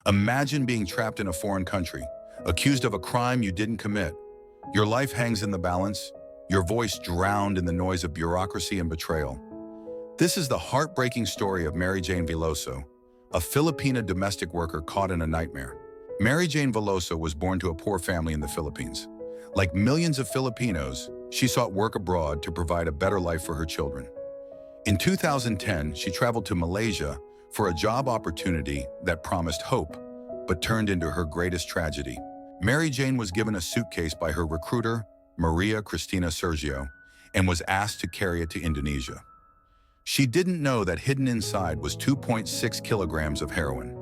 Imagine being trapped in a foreign country, accused of a crime you didn't commit. Your life hangs in the balance, your voice drowned in the noise of bureaucracy and betrayal. This is the heartbreaking story of Mary Jane Veloso, a Filipina domestic worker caught in a nightmare. Mary Jane Veloso was born to a poor family in the Philippines. Like millions of Filipinos, she sought work abroad to provide a better life for her children. In 2010, she traveled to Malaysia for a job opportunity that promised hope, but turned into her greatest tragedy. Mary Jane was given a suitcase by her recruiter, Maria Cristina Sergio, and was asked to carry it to Indonesia. She didn't know that hidden inside was 2.6 kilograms of heroin.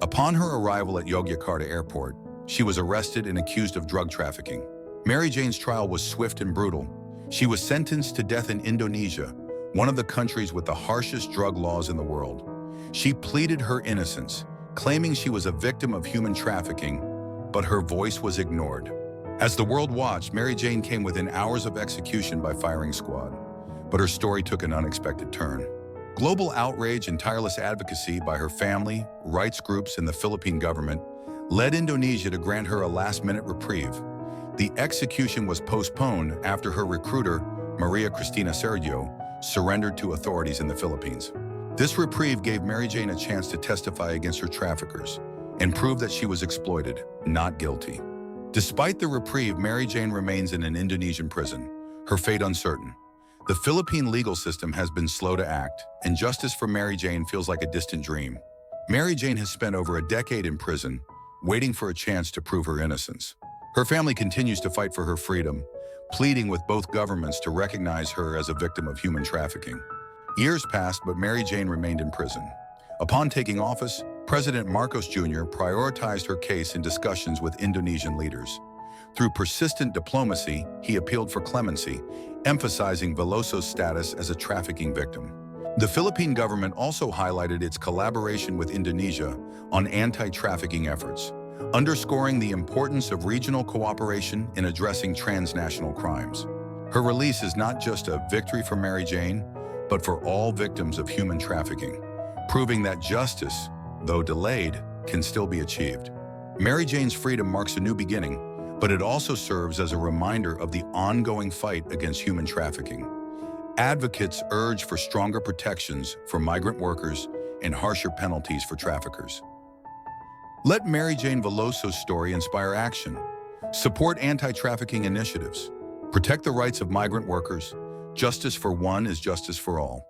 Upon her arrival at Yogyakarta airport, she was arrested and accused of drug trafficking. Mary Jane's trial was swift and brutal. She was sentenced to death in Indonesia, one of the countries with the harshest drug laws in the world. She pleaded her innocence, claiming she was a victim of human trafficking, but her voice was ignored. As the world watched, Mary Jane came within hours of execution by firing squad, but her story took an unexpected turn. Global outrage and tireless advocacy by her family, rights groups, and the Philippine government led Indonesia to grant her a last-minute reprieve. The execution was postponed after her recruiter, Maria Cristina Sergio, surrendered to authorities in the Philippines. This reprieve gave Mary Jane a chance to testify against her traffickers and prove that she was exploited, not guilty. Despite the reprieve, Mary Jane remains in an Indonesian prison, her fate uncertain. The Philippine legal system has been slow to act, and justice for Mary Jane feels like a distant dream. Mary Jane has spent over a decade in prison, waiting for a chance to prove her innocence. Her family continues to fight for her freedom, pleading with both governments to recognize her as a victim of human trafficking. Years passed, but Mary Jane remained in prison. Upon taking office, President Marcos Jr. prioritized her case in discussions with Indonesian leaders. Through persistent diplomacy, he appealed for clemency, emphasizing Veloso's status as a trafficking victim. The Philippine government also highlighted its collaboration with Indonesia on anti-trafficking efforts, underscoring the importance of regional cooperation in addressing transnational crimes. Her release is not just a victory for Mary Jane, but for all victims of human trafficking, proving that justice, though delayed, can still be achieved. Mary Jane's freedom marks a new beginning, but it also serves as a reminder of the ongoing fight against human trafficking. Advocates urge for stronger protections for migrant workers and harsher penalties for traffickers. Let Mary Jane Veloso's story inspire action. Support anti-trafficking initiatives. Protect the rights of migrant workers. Justice for one is justice for all.